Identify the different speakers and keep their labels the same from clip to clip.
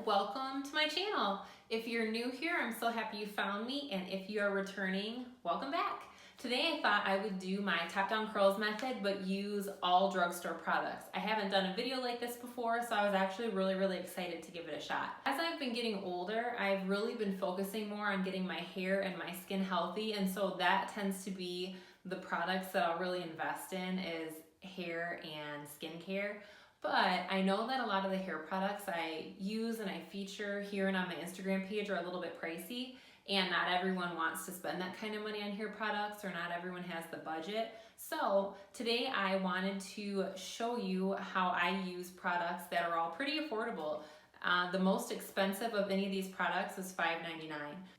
Speaker 1: welcome to my channel. If you're new here, I'm so happy you found me, and if you are returning, welcome back. Today I thought I would do my top-down curls method, but use all drugstore products. I haven't done a video like this before, so I was actually really excited to give it a shot. As I've been getting older, I've really been focusing more on getting my hair and my skin healthy, and so that tends to be the products that I'll really invest in is hair and skincare. But I know that a lot of the hair products I use and I feature here and on my Instagram page are a little bit pricey, and not everyone wants to spend that kind of money on hair products, or not everyone has the budget. So today I wanted to show you how I use products that are all pretty affordable. The most expensive of any of these products is $5.99.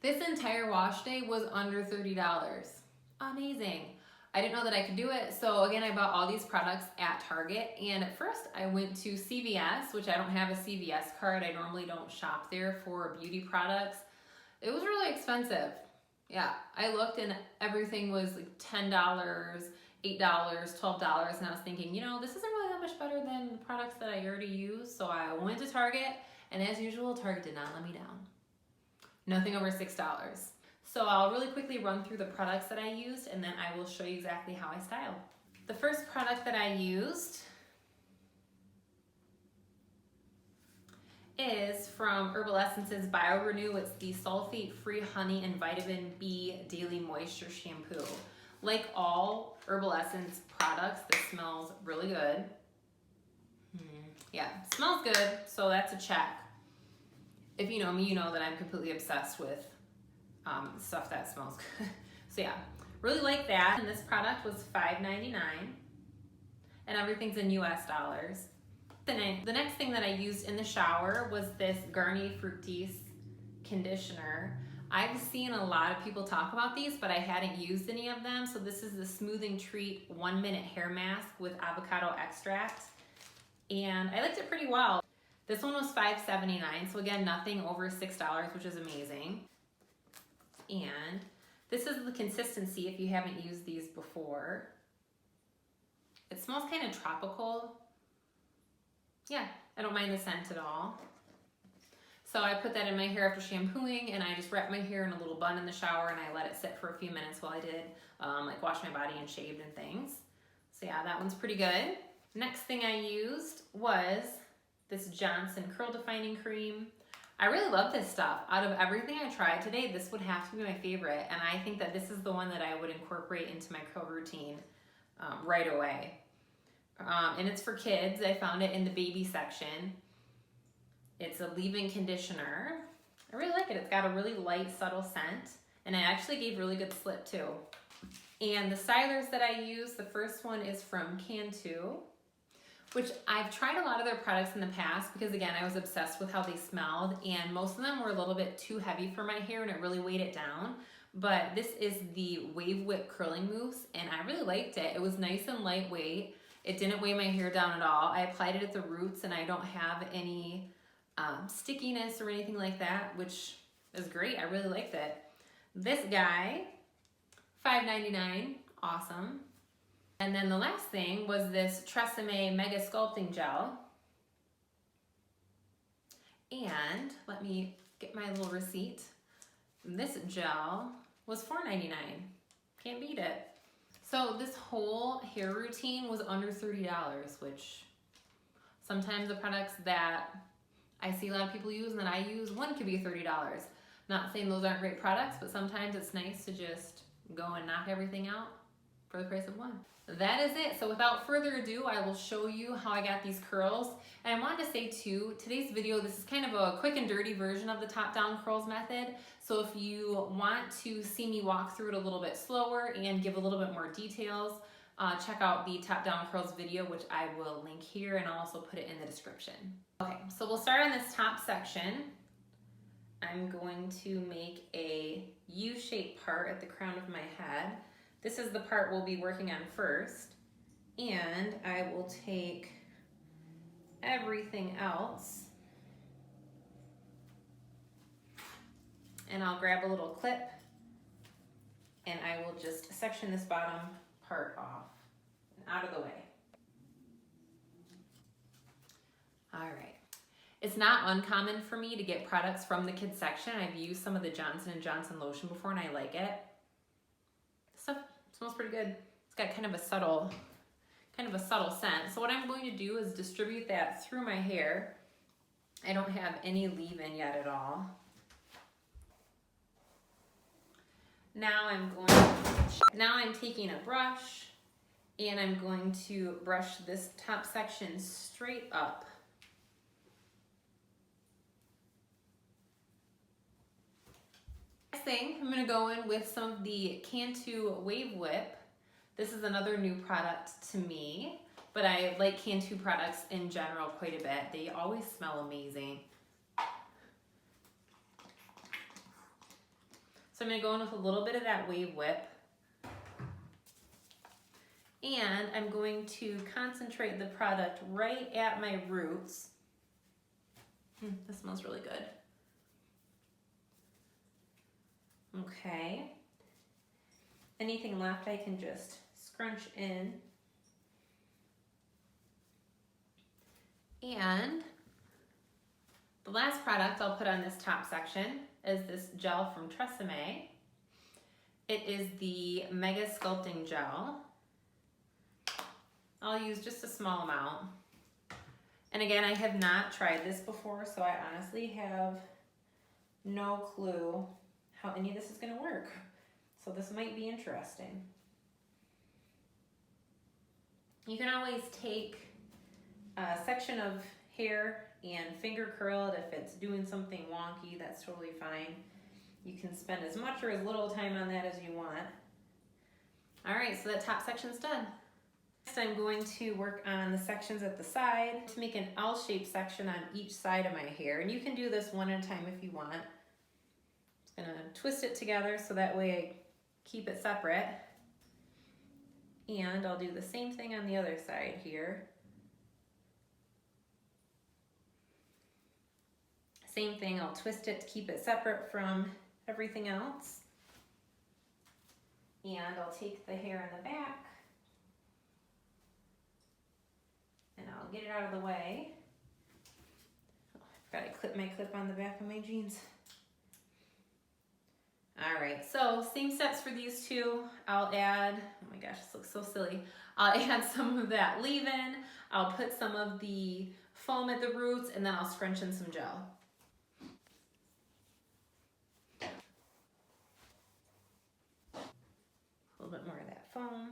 Speaker 1: This entire wash day was under $30. Amazing. I didn't know that I could do it, so again, I bought all these products at Target, and at first I went to CVS, which I don't have a CVS card. I normally don't shop there for beauty products. It was really expensive. Yeah, I looked and everything was like $10, $8, $12, and I was thinking, you know, this isn't really that much better than the products that I already use, so I went to Target, and as usual, Target did not let me down. Nothing over $6. So I'll really quickly run through the products that I used, and then I will show you exactly how I style. The first product that I used is from Herbal Essence's BioRenew. It's the sulfate-free honey and vitamin B daily moisture shampoo. Like all Herbal Essence products, this smells really good. Yeah, smells good, so that's a check. If you know me, you know that I'm completely obsessed with stuff that smells good. So yeah, really like that. And this product was $5.99, and everything's in US dollars. The next thing that I used in the shower was this Garnier Fructis conditioner. I've seen a lot of people talk about these, but I hadn't used any of them. So this is the Smoothing Treat 1-minute hair mask with avocado extract, and I liked it pretty well. This one was $5.79, so again, nothing over $6, which is amazing. And this is the consistency if you haven't used these before. It smells kind of tropical. Yeah, I don't mind the scent at all. So I put that in my hair after shampooing, and I just wrapped my hair in a little bun in the shower, and I let it sit for a few minutes while I did like wash my body and shaved and things. So yeah, that one's pretty good. Next thing I used was this Johnson Curl Defining Cream. I really love this stuff. Out of everything I tried today, this would have to be my favorite, and I think that this is the one that I would incorporate into my curl routine right away. And it's for kids. I found it in the baby section. It's a leave-in conditioner. I really like it. It's got a really light, subtle scent, and it actually gave really good slip too. And the stylers that I use, the first one is from Cantu, which I've tried a lot of their products in the past because, again, I was obsessed with how they smelled, and most of them were a little bit too heavy for my hair and it really weighed it down. But this is the Wave Whip Curling Mousse, and I really liked it. It was nice and lightweight. It didn't weigh my hair down at all. I applied it at the roots, and I don't have any stickiness or anything like that, which is great. I really liked it. This guy, $5.99, awesome. And then the last thing was this Tresemme Mega Sculpting Gel. And let me get my little receipt. This gel was $4.99. Can't beat it. So this whole hair routine was under $30, which sometimes the products that I see a lot of people use and that I use, one could be $30. Not saying those aren't great products, but sometimes it's nice to just go and knock everything out for the price of one. That is it. So without further ado, I will show you how I got these curls. And I wanted to say too, today's video, this is kind of a quick and dirty version of the top-down curls method. So if you want to see me walk through it a little bit slower and give a little bit more details, check out the top-down curls video, which I will link here, and I'll also put it in the description. Okay, so we'll start on this top section. I'm going to make a U-shaped part at the crown of my head. This is the part we'll be working on first, and I will take everything else and I'll grab a little clip and I will just section this bottom part off and out of the way. All right, It's not uncommon for me to get products from the kids section. I've used some of the Johnson & Johnson lotion before and I like it. This stuff smells pretty good. It's got kind of a subtle scent. So what I'm going to do is distribute that through my hair. I don't have any leave-in yet at all. Now I'm taking a brush and I'm going to brush this top section straight up. Next thing, I'm going to go in with some of the Cantu Wave Whip. This is another new product to me, but I like Cantu products in general quite a bit. They always smell amazing. So I'm going to go in with a little bit of that Wave Whip. And I'm going to concentrate the product right at my roots. This smells really good. Okay. Anything left I can just scrunch in. And the last product I'll put on this top section is this gel from Tresemme. It is the Mega Sculpting Gel. I'll use just a small amount. And again, I have not tried this before, so I honestly have no clue how any of this is going to work. So this might be interesting. You can always take a section of hair and finger curl it if it's doing something wonky. That's totally fine. You can spend as much or as little time on that as you want. All right, so that top section's done. Next, I'm going to work on the sections at the side to make an L-shaped section on each side of my hair. And you can do this one at a time if you want. Just gonna twist it together so that way I keep it separate. And I'll do the same thing on the other side here. Same thing, I'll twist it to keep it separate from everything else. And I'll take the hair in the back and I'll get it out of the way. Oh, I forgot to clip my clip on the back of my jeans. All right, so same steps for these two. I'll add, oh my gosh, this looks so silly. I'll add some of that leave-in. I'll put some of the foam at the roots and then I'll scrunch in some gel. A little bit more of that foam.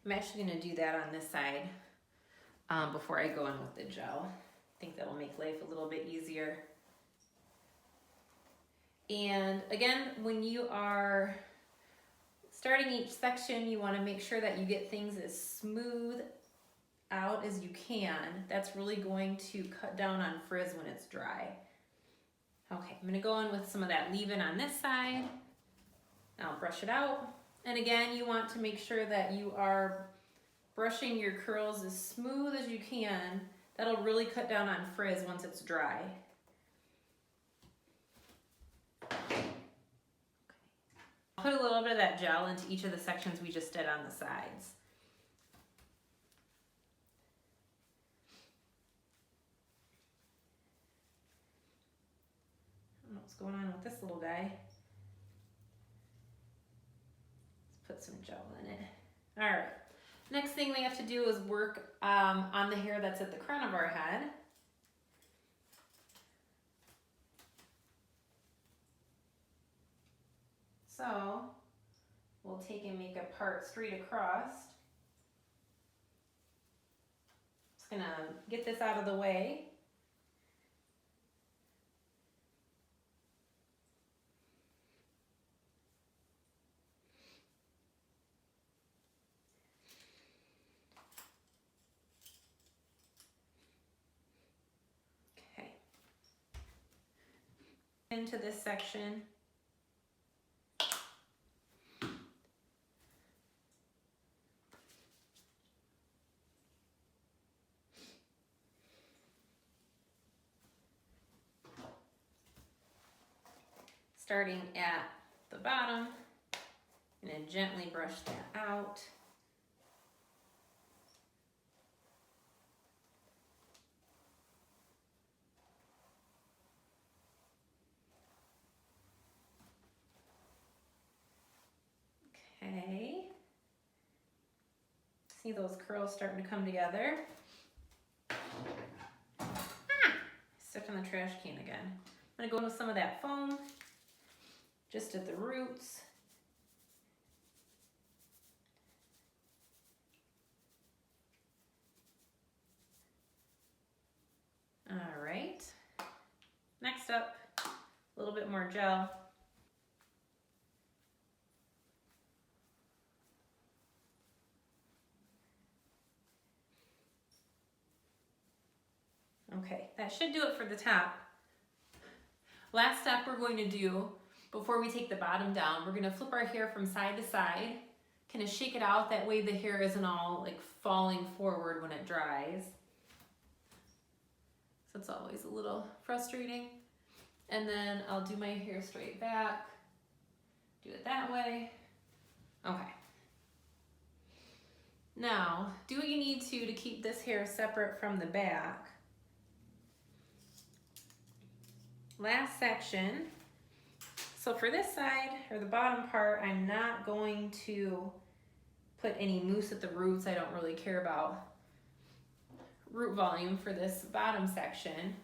Speaker 1: I'm actually going to do that on this side before I go in with the gel. I think that will make life a little bit easier. And again, when you are starting each section, you want to make sure that you get things as smooth out as you can. That's really going to cut down on frizz when it's dry. Okay, I'm going to go in with some of that leave-in on this side. I'll brush it out. And again, you want to make sure that you are brushing your curls as smooth as you can. That'll really cut down on frizz once it's dry. Okay. I'll put a little bit of that gel into each of the sections we just did on the sides. I don't know what's going on with this little guy. Let's put some gel in it. All right. Next thing we have to do is work on the hair that's at the crown of our head. So we'll take and make a part straight across. Just gonna get this out of the way. Into this section. Starting at the bottom I'm gonna gently brush that out. Okay. See those curls starting to come together. Ah! Stepped on the trash can again. I'm gonna go in with some of that foam, just at the roots. All right. Next up, a little bit more gel. Okay, that should do it for the top. Last step we're going to do before we take the bottom down, we're gonna flip our hair from side to side, kind of shake it out, that way the hair isn't all like falling forward when it dries. So it's always a little frustrating. And then I'll do my hair straight back, do it that way. Okay. Now, do what you need to keep this hair separate from the back. Last section. So for this side, or the bottom part, I'm not going to put any mousse at the roots. I don't really care about root volume for this bottom section.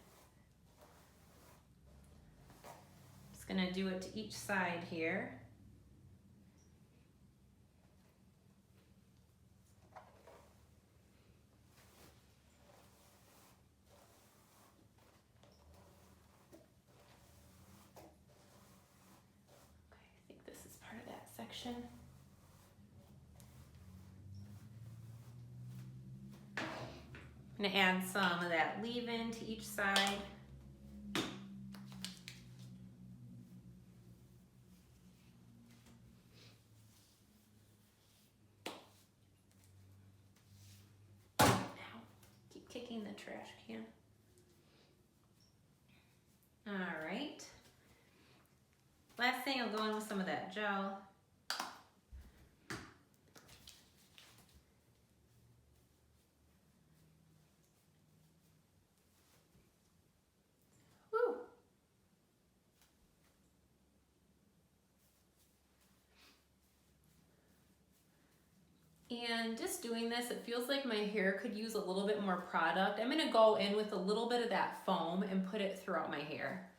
Speaker 1: Just gonna do it to each side here. Section. I'm going to add some of that leave-in to each side. Ow, keep kicking the trash can. All right. Last thing, I'll go in with some of that gel. And just doing this, it feels like my hair could use a little bit more product. I'm gonna go in with a little bit of that foam and put it throughout my hair.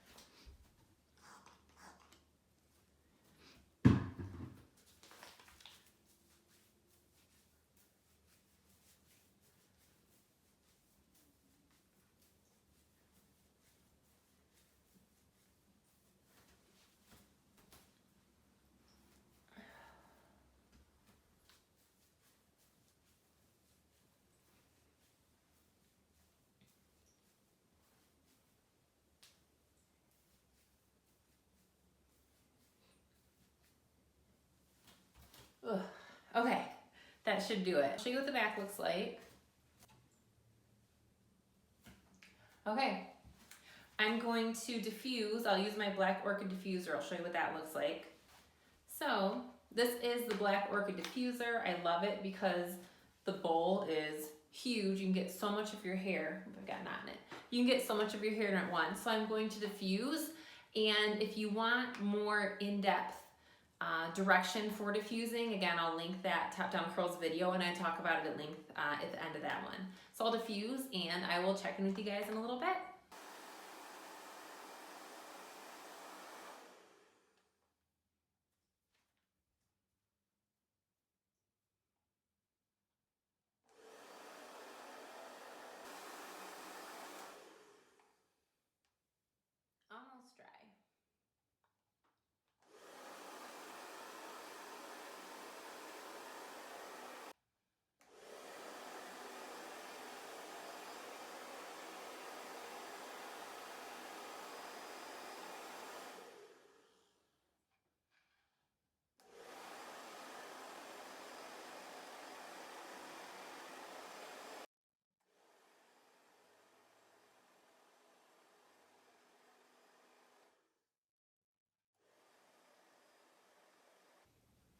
Speaker 1: Ugh. Okay, that should do it. I'll show you what the back looks like. Okay, I'm going to diffuse. I'll use my Black Orchid diffuser. I'll show you what that looks like. So this is the Black Orchid diffuser. I love it because the bowl is huge. You can get so much of your hair. I've got knot in it. You can get so much of your hair at once. So I'm going to diffuse. And if you want more in-depth direction for diffusing, again, I'll link that Top Down Curls video and I talk about it at length at the end of that one. So I'll diffuse and I will check in with you guys in a little bit. Almost dry.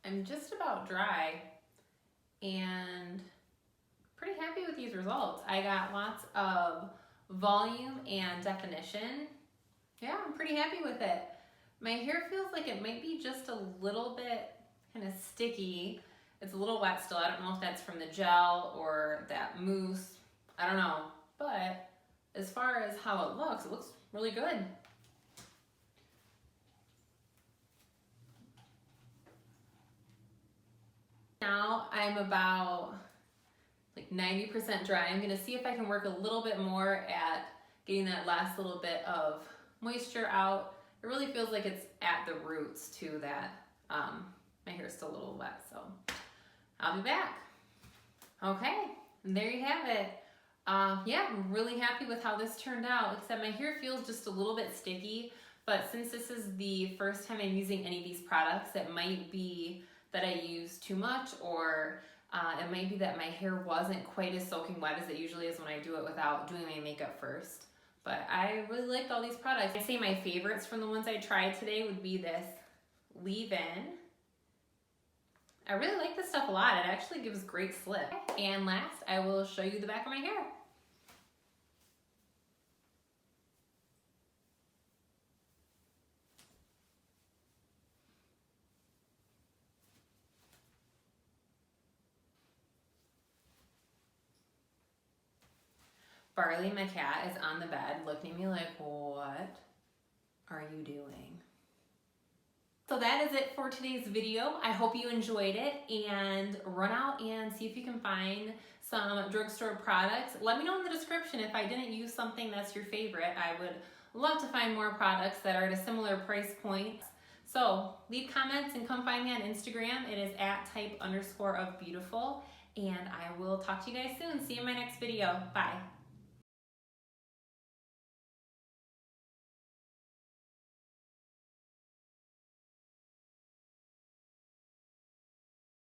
Speaker 1: I'm just about dry and pretty happy with these results. I got lots of volume and definition. Yeah, I'm pretty happy with it. My hair feels like it might be just a little bit kind of sticky. It's a little wet still. I don't know if that's from the gel or that mousse. I don't know. But as far as how it looks really good. Now I'm about like 90% dry. I'm gonna see if I can work a little bit more at getting that last little bit of moisture out. It really feels like it's at the roots too, that my hair's still a little wet, so I'll be back. Okay, and there you have it. Yeah, I'm really happy with how this turned out. Like I said, my hair feels just a little bit sticky, but since this is the first time I'm using any of these products, it might be that I use too much, or it might be that my hair wasn't quite as soaking wet as it usually is when I do it without doing my makeup first. But I really liked all these products. I'd say my favorites from the ones I tried today would be this leave-in. I really like this stuff a lot. It actually gives great slip. And last, I will show you the back of my hair. Barley, my cat, is on the bed looking at me like, what are you doing? So that is it for today's video. I hope you enjoyed it, and run out and see if you can find some drugstore products. Let me know in the description if I didn't use something that's your favorite. I would love to find more products that are at a similar price point. So leave comments and come find me on Instagram. It is at @type_of beautiful. And I will talk to you guys soon. See you in my next video. Bye.